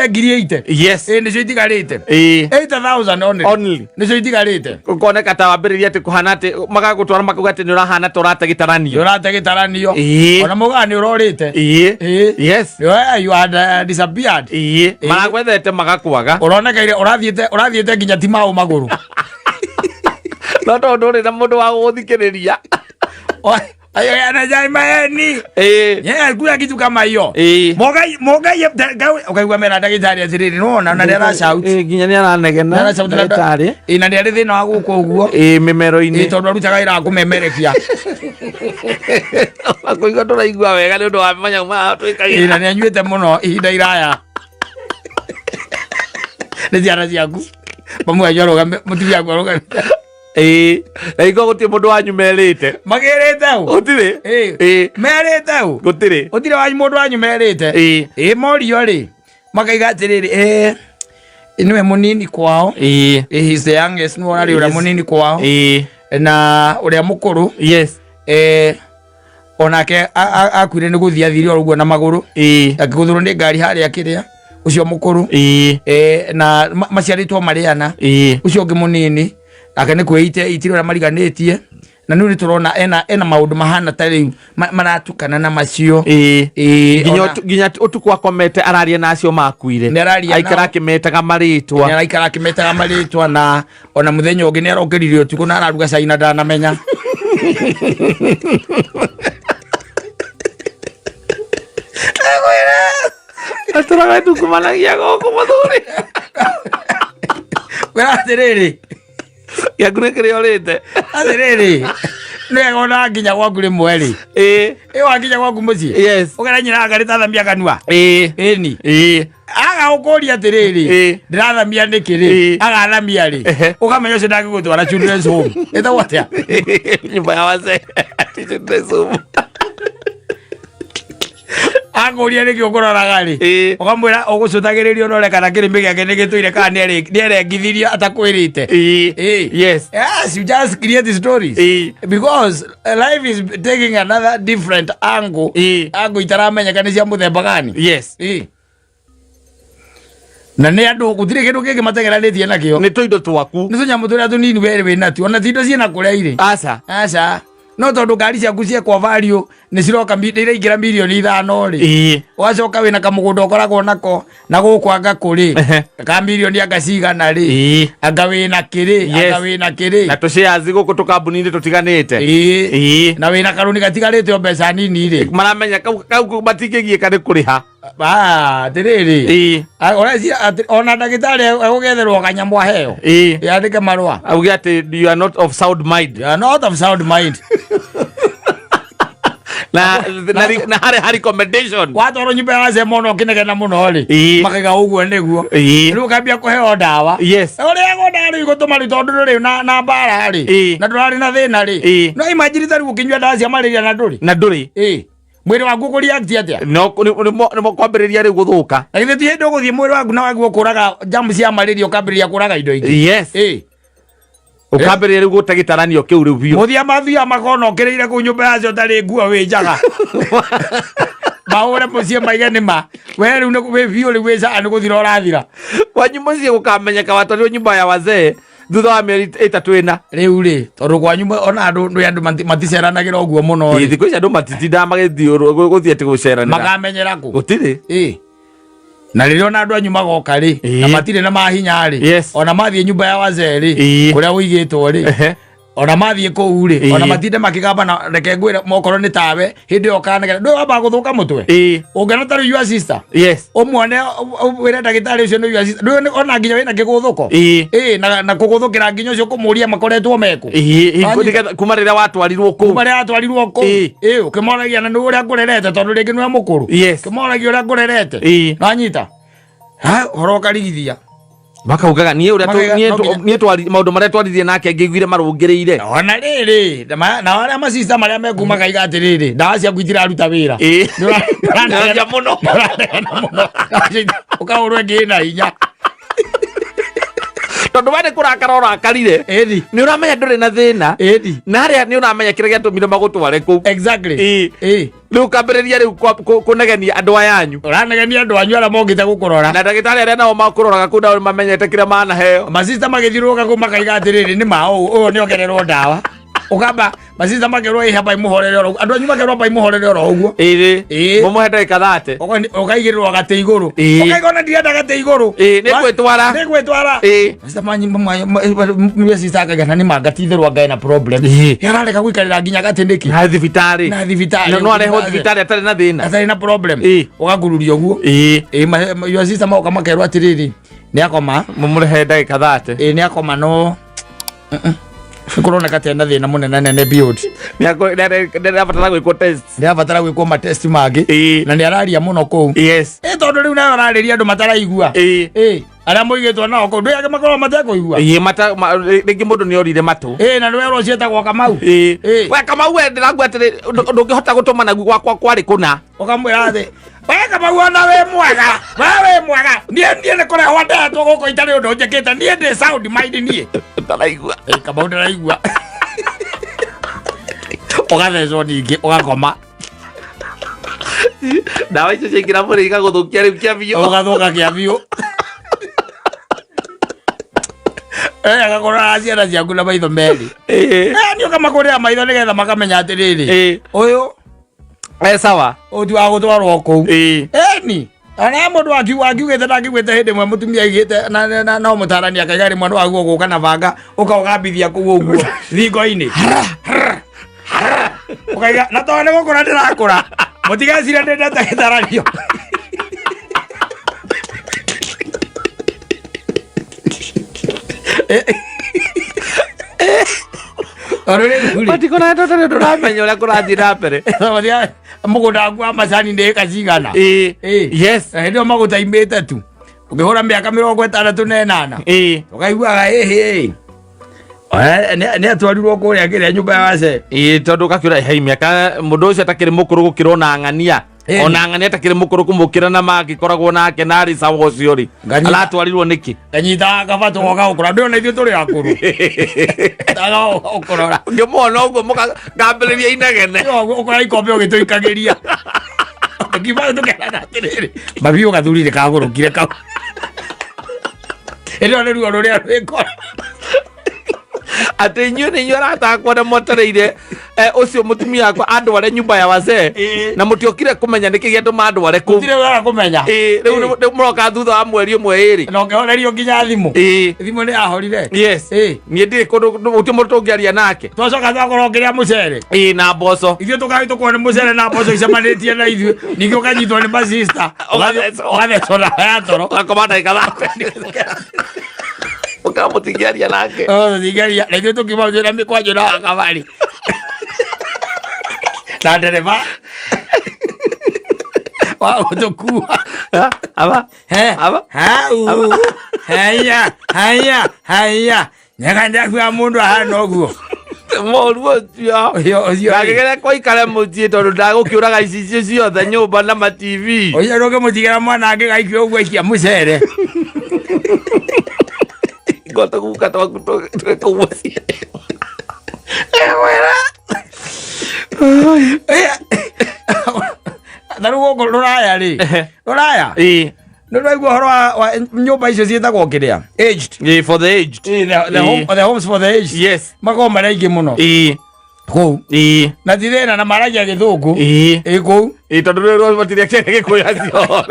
A: ngiri 8 nicio itigarite 8,000 only nicio itigarite
B: kukoneka ta wambiriria ati kuhana ati magagutwara makuga ati ni urahana ta urate gitaranio ona muga ni urorite you had disappeared maragwethete magakwaga
A: uronekeire urathiete nginya timao maguru
B: no tondu ri na mundu wa guthikiriria
A: ayo yana jai maeni kuna kitu kama hiyo mogai ukaigua mera ndagitari atiriri nona na ndera shout
B: nginya ni aranegena ndagitari
A: ina ndere thina wa guko uguo
B: mimero-ini
A: tondu arutaga ira kumemerekia
B: akuiga nduraigua wega ni undu wa manya ma twikagira
A: ina ni anyuite muno ihinda iraya ni ciana ciaku pamwe aroga mutumia waku aroga
B: na iko gutie mundu wanyu merite
A: magirite u
B: utire
A: merite u
B: gutire
A: wanyu mundu wanyu merite morio ri makaiga atiriri niwe munini kwao he's the youngest no ari ura munini kwao na uria mukuru onake akwire ni guthia thiri orugo na maguru akiguthurwo ni ngari haria akiria ucio mukuru na maciaritwo mariana ucio ngi munini aka ni kwite itiro na mariganitie na nuri turona ena maundu mahana tari maratukana na macio
B: ginya utukwa komete araria nacio makuire aikara kimetaga maritwa
A: na ona muthenya ungi ni arokeririo tuko na araruga caina ndanamenya
B: aturaga tukumanagia goko muthuri
A: atiriri
B: yakune kiri orite
A: atiriri Nega ona nginya gwaku ri mweri. Wakinya gwaku muci.
B: Yes.
A: Ukara nyina agarita thamia kanua. Ni. Aga ukoria atiriri. Ndirathamia nikiri. Aga thamia ri. Ukamenya ucio ndangigutwara children's home. Eta watia.
B: Nyumba ya wazee. Children's home.
A: Akoria niki ukoraga ri. Ukamwira ugucutagiririo nore kana kirimi giake nigituire kana nierengithirio atakwirite.
B: Yes.
A: Yes, you just create stories. Because life is taking another different angle. Angle itaramenya kana cia muthemba gani.
B: Yes.
A: Na ne andu gutire kindu kingi mategeranitie nakio.
B: Ni tuindo twaku.
A: Ni tunyamu turia tunini were wina tu. Ona tindo ciina kuria ire. Aca. No tondu ngari ciaku ciekwa value ni ciroka iraingira milioni 5 ri. Wacoka wina kamugunda ukoragwo nako na gukwanga kuri. Ka milioni agacigana ri. Anga wina kiri, anga wina kiri.
B: Na shares guku tukambuni-ini tutiganite.
A: Na wina karuni gatigarite mbeca nini ri.
B: Maramenya kau matingigieka ni kuriha.
A: Tiriri. Ona ndagitari agugetherwo kanyamwa heo. Yandike marua.
B: Auge ati you are not of sound mind.
A: You are not of sound mind.
B: Na hari recommendation.
A: Watoro nyumba ya wazee mono kinegena muno ri. Makaiga uguo niguo. Riu kambia kuheo dawa.
B: Yes.
A: Uria goda ri gutuma ri tondu ri na bara ri. Na ndurari na thina ri. No imagine tari gukinywa dawa cia malaria na nduri. Mwiri waku ko react atia?
B: No mo kwambiriria ri guthuka.
A: Na ithe ti hindu guthie mwiri waku na wagu kuraga jamu cia malaria ukambiriria kuraga indo ingi.
B: Yes. Ukambiriria ri gutagitarania kiu ri biu.
A: Muthia mathia makono kireire ku nyumba yacio tari nguo wi njaga. Maure mucie maigani ma. We ri wi biu ri wica ani guthira urathira.
B: Kwa nyumba cie gukamenya watwario nyumba ya wazee. Thutha wa mieri 3 ina
A: riu ri tondu kwa nyumba ona andu maticeranagira uguo muno
B: ri thiku ici andu matitinda magithio guthie ati guceranira
A: makamenyera ku
B: gutiri
A: na riria ona andu anyu magoka ri na matire na mahinya ri ona mathie nyumba ya wazee ri kuria uigitwo ri ona mathie ku ri ona matinde makigamba na reke ngwira mokoro ni tawe hindi okanagera ndu amba guthuka mutwe ungena tari your sister omwane wira ndagitari ucio ni your sister ndu ona nginya wina kiguthuko na kuguthukira nginya ucio kumuria makoretwo meku
B: kuma rira watwarirwo ku
A: ukimoragia na ndu uria ngurerete tondu ringi nwe mukuru ukimoragia uria ngurerete no anyita horo karigithia
B: bakaugaga nie twari maundu maria twarithie nake ngiguire marungiriire
A: ona riri na wale masista maria mekuma kaiga atiriri ndawa cia kwitira aruta wira
B: ndio muno
A: ukaurwe ngina hinya
B: tondu wale kurakara urakarire ni uramenya nduri na thina na haria ni uramenya kire giatumire magutware ku
A: exactly
B: riu kambiriria riu kunegenia andu ayanyu
A: uranegenia andu anyu ara mongite gukurora
B: na ndagitari aria nao makuroraga ku nao mamenyete kire mana heo
A: masista magithiruka ku makaiga atiriri ni mao uyu ni ongererwo ndawa ukamba masista magerwo ihaba imuhorere oro andu anyu magerwo ba imuhorere oro uguo
B: mumuhete kathate
A: ukaigirwo gate iguru ukaigona ndirenda gate iguru
B: ni gwetwara
A: masista manyu masista akaga ni magatitherwa ngae na problem yarareka gwikarira nginya gatindiki
B: na thibitari no areho thibitari atari na thina
A: atari na problem ugagururio guo your sister mauka makerwo atiriri ni akoma
B: mumurehe ndagika thate
A: ni akoma no kuroneka tena thina munene nene build
B: ni abatara gwikwo test
A: ni abatara gwikwo ma test magi na ni araria muno ku tondu riu nayo arariria andu mataraigua aria moigitwo nao ku ndu yake makorwo matekuigua
B: ringi mundu ni orire matu
A: na ndu wero cietagwo Kamau
B: we Kamau we ndiragu atiri ndungihota gutumana gwakwa kwari kuna
A: ukamwira thi wega magwana we mwega nie ne kore hwanda to goko itari undu njekete nie ndi sound mind nie
B: ndaraigua
A: Kamau ndaraigua ugathecwo ningi ugakoma
B: ndawa icio ciaingĩra mwĩrĩ igagũthũkia rĩu kĩa biũ
A: ũgathũka kĩa biũ agakorwo ciana ciaku na maitho merĩ nĩ ũkamakũrĩra maitho nĩgetha makamenya atĩrĩrĩ ũyũ
B: sawa
A: ũti wa gũtwarwo kũu ĩni ana mũndũ akiugĩte ndakĩugĩte hĩndĩ ĩmwe mũtumia aigĩte no mũtarani akaiga rĩmwe nĩwaguo gũka na banga ũkaũgambithia kũu ũguo thingo-inĩ ũkaiga na tondũ nĩ gũkũra ndĩrakũra mũtigecire ndĩndete gĩtarario
B: Pati kona toto ndo ramenya ula kora njira mbere.
A: Wadia mugunda gwa macani ndeka cigana.
B: Yes.
A: Ndio maguta imete tu. Ukihora miaka 68. Ukaiguaga ne atwarirwo kuria kiria nyumba ya wase.
B: Tondu gakiura miaka mundu ucio atakiri mukuru gukirwo na ng'ania. Ona ng'ania atakiri mukuru kumukira na magikoragwo nake nari sawo ucio ri. Aratwarirwo niki?
A: Kanyita gabato goka ukura ndio na ithu turi akuru. Taga ukurora.
B: Ngimona uguo mukagambiriria inegene.
A: Ukora ikombe ugituikagiria. Kibaye tukera atiriri. Mabio gathurire kagurukire kau. Ero ne ruo ruria rwikora.
B: Ate nyu aratakwo na motereire ucio mutumia akwa andu wale nyumba ya wase na mutiokire kumenya niki gietu mandu wale ku
A: mutire wala kumenya
B: riu muroka thutha wa mweri umwe iri
A: no ngehorerio nginya thimu thimu ni ahorire
B: yes nie ndi kundu uti mundu tungiaria nake
A: twacoka thakoro ngiria mucere
B: na mboco
A: ithuĩ tukagĩtũkwo nĩ mucere na mboco icemanĩtie na ithuĩ ningĩ ũkanyitwo nĩ masista ũgathecwo na ya toro
B: ũgakomanda ikathape ukamutingiaria nake
A: tingiaria na ithuĩ tũkimaũcĩra mĩkwanjũ na wakabari na ndereba wa ũtũkua
B: aba
A: hau haya nyakanjaku ya mũndũ ahana ũguo
B: moru ucio ngagegere koikare muciĩ tondũ ndagũkĩũraga ici ciothe nyũmba na ma TV
A: ũcio ndũngĩmũtigĩra mwana angĩ gaikio ũguo ikia mũcere
B: ngota guka twaku twekũgucia
A: na rĩu gũkũ rũraya rũraya nĩ rwaigua ũhoro wa nyũmba icio ciĩtagwo kĩrĩa aged
B: for the aged
A: the homes for the aged
B: yes
A: makoragwo marĩ aingĩ mũno kũu na thirĩna na maragia gĩthũngũ kũu
B: tondũ rĩu matiria kĩrĩ gĩkũyũ acio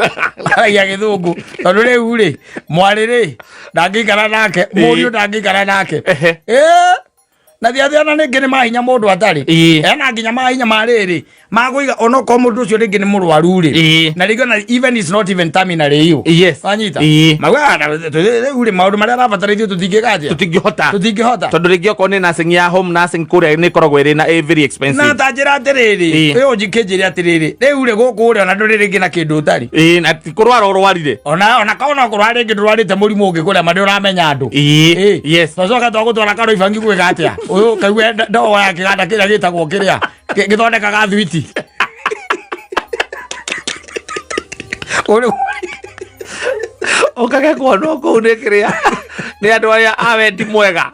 A: maragia gĩthũngũ tondũ rĩu rĩ mwarĩ rĩ ndangĩikara nake mũriũ ndangĩikara nake na thiathiana ningĩ nĩ mahinya mũndũ atarĩ ena nginya mahinya marĩrĩ magũiga onokorwo mũndũ ũcio rĩngĩ nĩ mũrwaru rĩ na rĩngĩ na even is not even terminal iyo wanyita magwara rĩu rĩ maũndũ marĩa arabatara ithuĩ tũtingĩgatia tũtingĩhota
B: tondũ rĩngĩ okorwo nĩ nursing ya home nursing kũrĩa nĩ ĩkoragwo ĩrĩ na very expensive
A: na ta njĩra atĩrĩrĩ ũyũ njikĩnjĩre atĩrĩrĩ rĩu rĩ gũkũ ũrĩa ona ndũrĩ rĩngĩ na kĩndũ ũtarĩ
B: na ti kũrwara ũrwarire
A: ona kaona kũrwara rĩngĩ ndũrwarĩte mũrimũ ũngĩ kũrĩa mandĩ ũramenya andũ
B: yes
A: twacoka twagũtwara Karo Ibangi gwĩka atĩa ũyũ kaigua ndogo ya kĩganda kĩrĩa gĩtagwo kĩrĩa gĩthondekaga thwiti
B: ũkagekwo no kũu nĩ kĩrĩa nĩ andũ arĩa a wendi mwega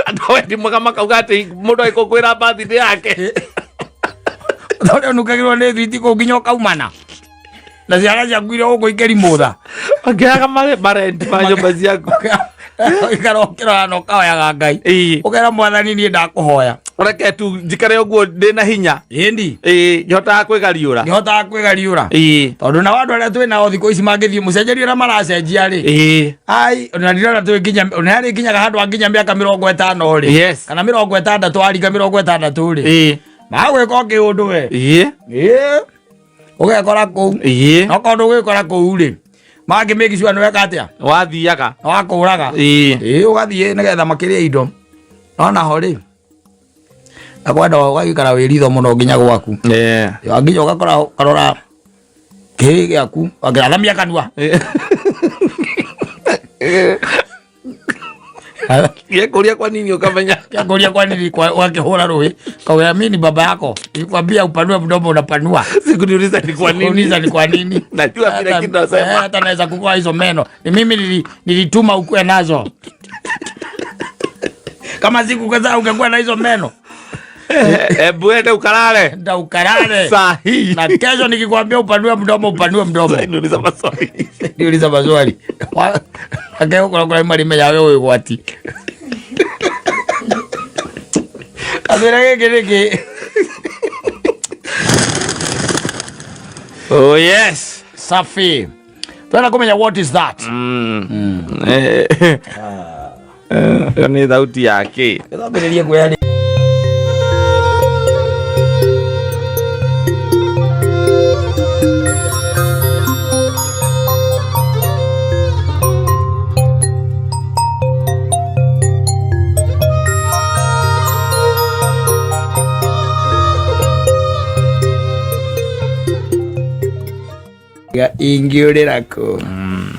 B: andũ a wendi mwega makauga atĩ mũndũ agĩkũngũĩra birthday yake
A: tondũ ũnukagĩrwo nĩ thwiti kũu nginya ũkaumana na ciana ciaku iria ũkũikĩri mũtha
B: ũkĩaga marendi ma nyũmba ciaku
A: ikara ũkĩrora na ũkahoyaga Ngai ũkera Mwathani niĩ ndakũhoya
B: reke tu njikare ũguo ndĩ na hinya
A: ĩndi
B: nĩhotaga kwĩgariũra
A: tondũ na andũ arĩa twĩ nao thikũ ici mangĩthiĩ mũcenjerie ũrĩa maracenjia rĩ ai ona ndirona twĩ nginya ona harĩ nginyaga handũ ha nginya mĩaka 50 rĩ kana 60 aringa 60 rĩ magwĩka kĩũndũ we ũgekora kũu no kaũndũ ũgĩkora kũu rĩ mangĩmĩki cua nĩweka atĩa
B: wathiaga
A: wakũraga ũgathiĩ nĩgetha makĩrĩa indo no naho rĩ akwenda ũgagĩikara wĩritho mũno nginya gwaku nginya ũkarora kĩhĩ gĩaku wakĩrathamia kanua
B: gĩakũria kwa nini ukamenya
A: gĩakũria kwa nini wakĩhũra rũĩ kauya mimi baba yako nilikwambia upanue mdomo unapanua
B: sikuniuliza ni kwa nini najua vile kitu nasema
A: hata naweza kukua hizo meno ni mimi nilituma ukue nazo kama siku kadhaa ungekuwa na hizo meno
B: hebu ende ukalale sahi
A: na kesho nikikwambia upanue mdomo niuliza maswali akeo kuna marime yawe wigwati Adirage
B: oh yes
A: safi tuna kumenya what is that
B: ni thauti yake
A: thambĩrĩrie kwĩya Ingiurira ko.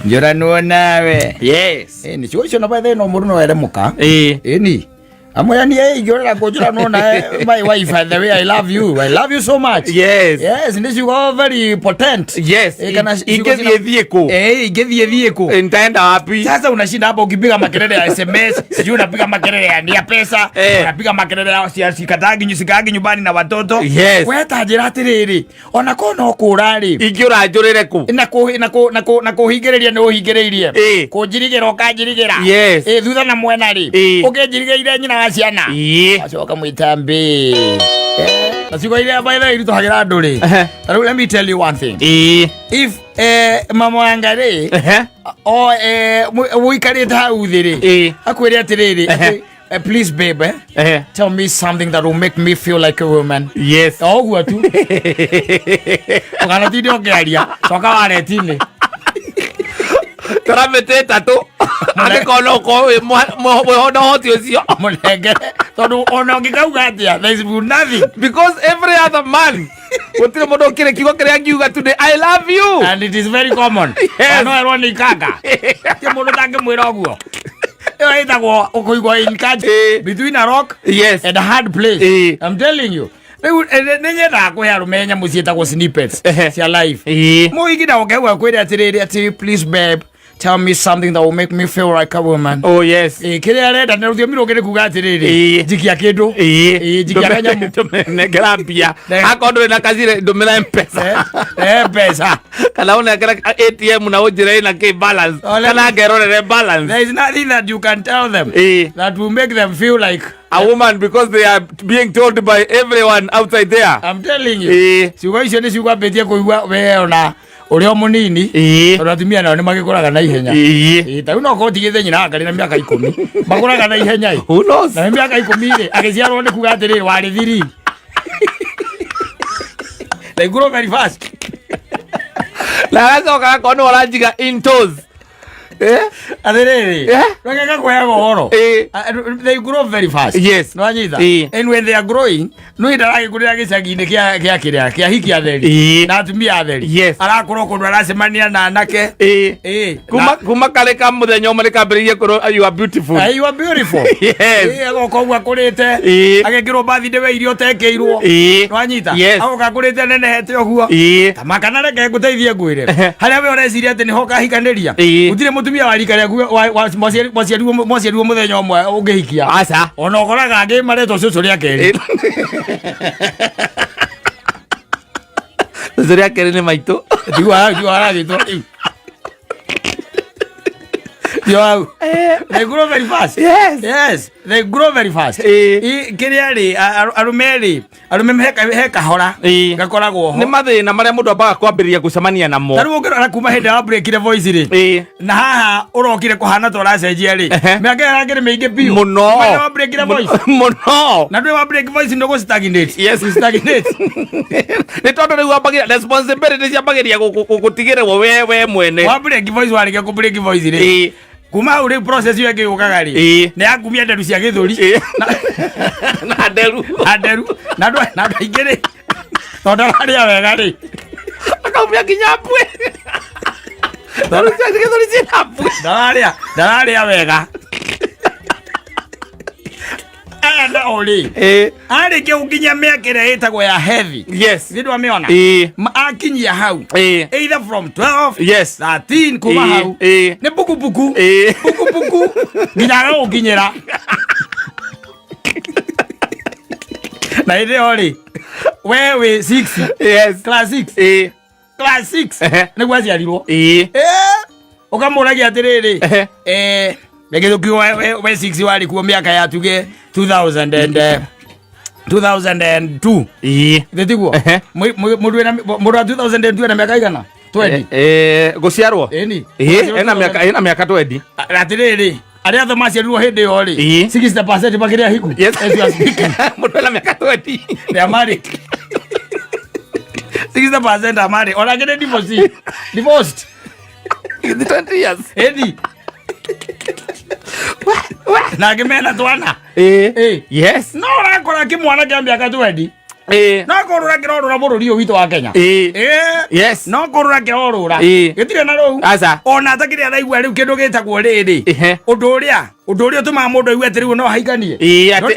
A: Njora nawe.
B: Yes.
A: Ni chuo na by the no muru no ere muka. Ni. Amoya ni ingiurira ko njora no na my wife the way I love you. I love you so much.
B: Yes.
A: Yes, and you are very potent.
B: Yes. Igethie vieko.
A: Igethie vieko.
B: Nitaenda wapi?
A: Sasa unashinda hapo ukipiga makelele ya SMS, sijui unapiga makelele ya ndia pesa, unapiga makelele ya sikatagi nyumbani na watoto.
B: Yes.
A: Wewe tajira atiriri. Ona kono kurari.
B: Ingiura njurire ku.
A: Na kuhigereria ni uhigereirie. Kunjirigera ukajirigera.
B: Yes.
A: Thutha na mwena ri. Ukenjirigeire nyina wa ciana. Acoka mwitambi. Nasiko ile abaira iri tuhagira nduri. Let me tell you one thing. If mama wangare wikarite hau thiri akwire atiriri please babe tell me something that will make me feel like a woman.
B: Yes.
A: Oguo tu. Ogana tindi ongearia coka waretini
B: Taramete tatu agikono ko mwe hoti ucio
A: mulenge tondu ona ngikauga atia there is nothing
B: because every other man utire mundu kire kigo kire angiuga today I love you
A: and it is very common. Yes. No erwo ni kanga ti mundu tangi mwira oguo itagwo ukuigwa in catch between a rock and a hard place. I'm telling you nenyenda kuya rumenya musietagwo snippets cia life muigida okewa kwire atiriri ati please babe tell me something that will make me feel like a woman.
B: Oh yes.
A: Kile arenda na ruthio miro kire kuga atiriri jikia kindu jikia kanyamu
B: negrapia akondo na kazire ndomera mpesa
A: pesa
B: kana una kira ATM na ujire na ke balance kana gerore balance.
A: There is nothing that you can tell them that will make them feel like
B: a woman because they are being told by everyone outside there.
A: I'm telling you. Siwa icio ni siwa betie kuigwa we ona urio munini uratumia nao ni magikuraga na ihenya ta uno ko tigithe nyina ngari na miaka 10 maguraga na ihenya
B: who knows
A: na miaka 10 ri agiciarwo ni kuga atiriri wari thiri they grow very fast
B: la gacoka kono oranjiga in toes
A: atiriri rega kwa goro they grow very fast.
B: Yes.
A: No anyita and when they are growing no idarage kurira gicagi-ini kia hiki atheri na atumia atheri.
B: Yes.
A: Arakoro kundu aracemania na anake
B: kuma kale ka muthenya umwe nikambiririe kuru you are beautiful.
A: You are beautiful.
B: Yes.
A: Agokogwa kurite agekirwo bathinde we irio tekeirwo no anyita agoka kurite nenehete oguo tamakana reke nguteithie ngwire haria we ureciria ati ni hoka hikaniria utire mutumia wa rika rĩaku mwaciarirwo muthenya umwe ungihikia
B: aca
A: ona ukoraga angi maretwo cucu ria keri
B: cucu ria keri ni maitu
A: diwa gitwo they grow very fast. Yes, they grow very fast. Kiriari arumeri heka hora gakoragwo ho
B: ni mathina maria mundu ambaga kwambiriria gucemania namo
A: taru ukirora kuma hindi ya break ile voice ri na haha urokire kuhana to racenjia ri miaka yarangire mingi biu
B: muno
A: wa break ile voice
B: muno
A: na ndwe wa break voice ndo go stagnate.
B: Yes, stagnate ni tondu riu ambagira responsibility ciambagiria gutigire we mwene
A: wa break voice warike ku break voice ri kuma uri process yo yake ukagari ne akumia nderu cia githuri
B: na nderu
A: na ndo igere tondu aria wega ri
B: akamia kinyapwe tondu cia githuri cinapwe
A: ndaria wega anda oli arike ukinya miaka itagwo ya heavy.
B: Yes.
A: Ndio ameona akinyia hau either from 12
B: yes
A: 13 kuma hau ne buku nginya ukinyira na ile oli wewe 6
B: yes
A: class 6 class 6 ne gwaciarirwo ukamuragia atiriri Begero kiwa we 6 wali kuwa miaka ya tuge 2002 Ndetiguo mudwe na 2002 na miaka igana 20
B: guciarwo ena miaka 20
A: atiriri aria tho maciarirwo hindi yo ri 60% bakiria hiku.
B: Yes, mundu ena miaka 20
A: ya mari 60% amari ona gede divorced
B: 20 years
A: edi na gemena twana
B: yes
A: no rakora kimwana kya miaka 20 no korora kirorora bururi witu wa Kenya
B: yes
A: no korora kirorora gitire na ro ona takire araigwa riu kindu gitagwo riri undu uria tuma mundu igwe atiriu no haiganie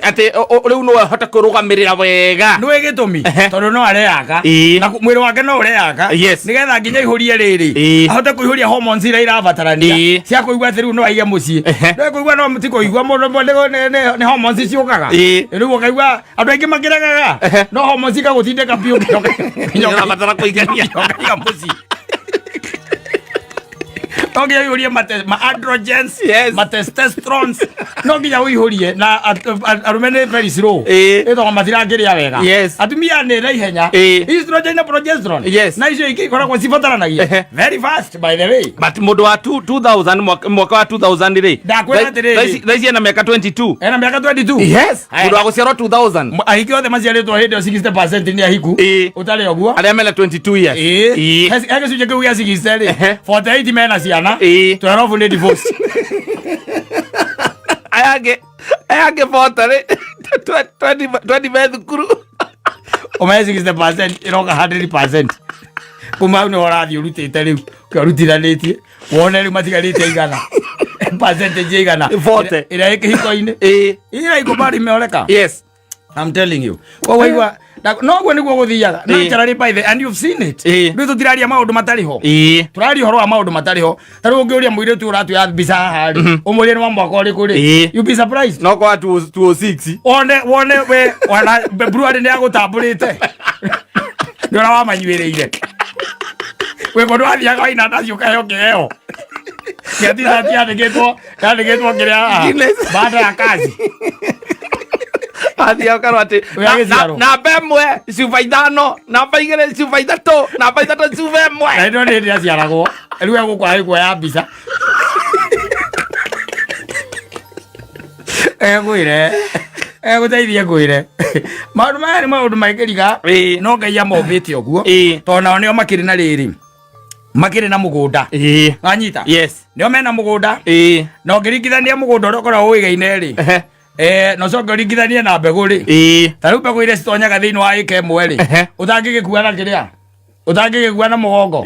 B: ati riu no hota kurugamirira wega
A: no egitumi tondu no areaga na mwiri wake no ureaga nigetha nginya ihurie riri ahote kuihuria hormones ira irabatarania cia kuigwa atiriu no aige mucii no kuigwa no mutiko igwa mundu ne hormones ciukaga riu ukaigwa andu aingi makiragaga no hormones ikagutindika piu nyoka batara kuigania mucii no nginya uihurie ma androgens ma testosterone no nginya uihurie na arume ne very slow ito matiragiria wega atumia ne na ihenya estrogen na progesterone na icio ikoragwo cibataranagia very fast by the way
B: but mundu wa 2000 mwaka wa 2000 ri ndakwira na miaka 22
A: ena miaka 22
B: mundu wa guciarwo 2000
A: ahiki othe maciaritwo hindi 60% ni ahiku utari oguo
B: aria mena 22 years
A: ege cuje kiugia 60 ri 48 mena ciana 12 ni divorce
B: ayage botare 20 methukuru
A: omezi 60% iroka 100% kuma ni horathi urutite riu karutithanitie wone riu matigarite igana percentage igana
B: vote
A: ira ikihiko-ini ira ikubari meoreka I'm telling you kwa waigwa no gwe niguo guthiaga naturally by the and you've seen it ndu tutiraria maundu matariho turari horo wa maundu matariho taru ungiuria muire tu uratu ya bisa hari umurie ni mwaka uri kuri you be surprised
B: no kwa 206
A: wone we wana brewery ni agutamburite ndora wa manyuireire we kondo athia kwa ina ndacio kayo keo kiatisa tiandikitwo kiria baada ya kazi
B: athia ukarwo ati namba imwe cuba ithano namba igiri cuba ithatu namba ithatu cuba imwe
A: na ndo ni aciaragwo riu egukwa ikuoya mbica eguteithie ngwire maundu maya ni maundu maingiriga no Ngai amombite oguo tondu nao nio makiri na riri makiri na mugunda anyita nio mena mugunda no ngirigithania mugunda uria ukoragwo wigaine ri no so ngirigithania na mbegu ri tariu mbegu iria citonyaga thiini wa ika imwe ri utangigikua na kiria utangigikua na mugongo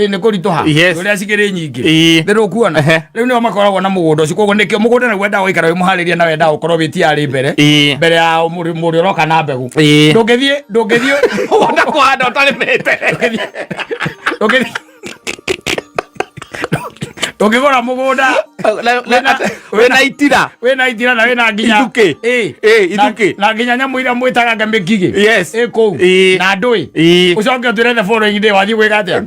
A: ni kurituha uria cikiri nyingi thiru kuona riu nio makoragwo na mugunda ucio koguo nikio mugunda na wenda guikara wi muhariria na wenda gukorwo witiari mbere ya muri uroka na mbegu ndungithie
B: wona kuhanda utarimite
A: ukigora mugunda
B: wena itira
A: na wena nginya
B: ithuki ithuki
A: na nginya nyamu iria mwitaga ngambikigi kou na ndui ucoke utire the following day wathie gwika atia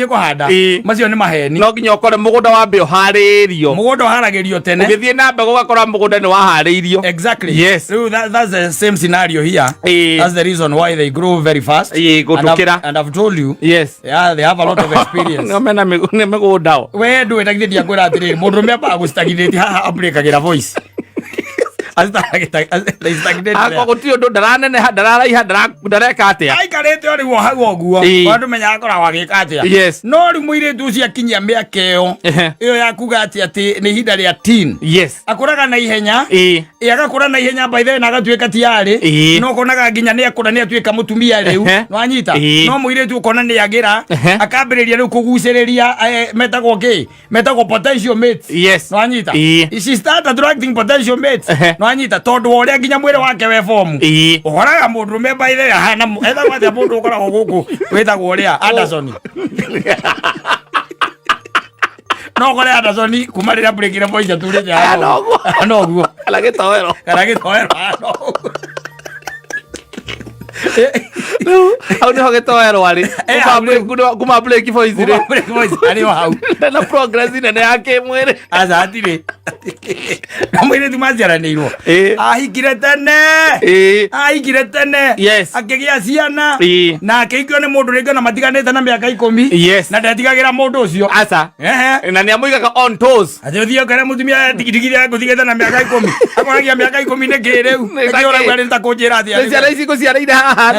A: kuhanda macio ni maheni
B: no nginya ukore mugunda wambe uharirio
A: mugunda uharagirio tene
B: ugithie na mbegu ugakora mugunda ni waharirio
A: exactly so that's the same scenario here that's the reason why they grow very fast and I've told you they have a lot of experience
B: no mena migunda
A: we ndu etagithia ngwira atiri mundu rumba agustagithiti haha amplikagira voice
B: ako gutio ndo ndarane ndararaiha ndareka atia
A: aikarete ori wo hau oguo wandu menya akora wagika atia no ri muire tu cia kinyia miaka iyo ya kuga ati ni hinda ria teen akuraga na ihenya agakura na ihenya by the na agatuika tiari no konaga nginya ni akura ni atuika mutumia riu no anyita no muire tu kona ni agira akambiriria riu kuguciriria metagwo potential mates no anyita she start attracting potential mates no anyita tondu uria nginya mwire wake we form ukoraga mundu memba ile hana etha wathi mundu ukoragwo guku wetagwo uria Anderson no kore Anderson kumarira breakira voice aturi ja no guo
B: alage toero
A: no
B: au niho getoero ari kuma break voice ri
A: ari wau
B: na progress nene yake mwire
A: azatire na mwire tumaciaranirwo ahikire tene akigia ciana na akĩingio nĩ mũndũ rĩngĩ na matiganĩte na mĩaka 10 na ndetigagira mũndũ ũcio
B: aca na nĩ amũigaga on toes
A: atĩ ũthiĩ ũkore mũtumia tigithia gũthigĩte na mĩaka 10 akoragia mĩaka 10 nĩ kĩrĩu ũrauga nĩ takũnjĩra atĩa
B: ciana ici gũciarĩire haha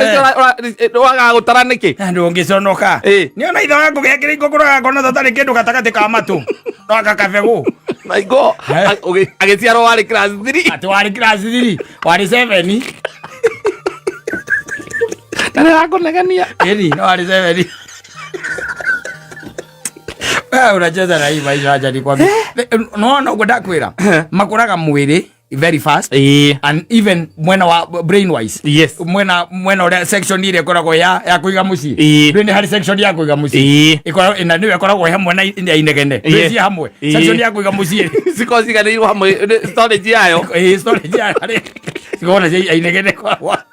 B: waga gũtara nĩkĩ
A: ndũ ũngĩconoka nĩ ona ithe waku gekĩrĩ ngũkũraga ngona tatarĩ kĩndũ gatagatĩ ka matũ no agakabegũ
B: maigo agĩciarwo warĩ class 3
A: atĩ warĩ class 3 warĩ 7
B: Anakonekania.
A: No alisema unacheza na hii maisha, acha nikwambie. Unaona ugoda kwira makuraga mwili very fast and even mwena wa brain wise.
B: Yes.
A: Mwena ule section ile koragwo ya kuiga muci. Ndini hari section ya kuiga muci. Iko ina niwe koragwo hamwe na inegene. Ndisi hamwe. Section ya kuiga muci.
B: Siko sigana hiyo hamwe storage yayo.
A: Storage yayo. Sikona je inegene kwa.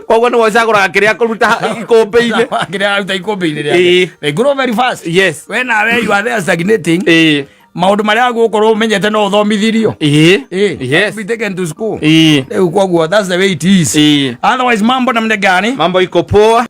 B: Kwa no wacagura kiria kuruta ikombe-ini.
A: Kiria ruta ikombe-ini ria. They grow very fast.
B: Yes.
A: When you are there stagnating. Maundu maria gukorwo umenyete no uthomithirio. Yes. Be taken to school. Kwa that's the way it is. Otherwise mambo namna gani?
B: Mambo iko poa.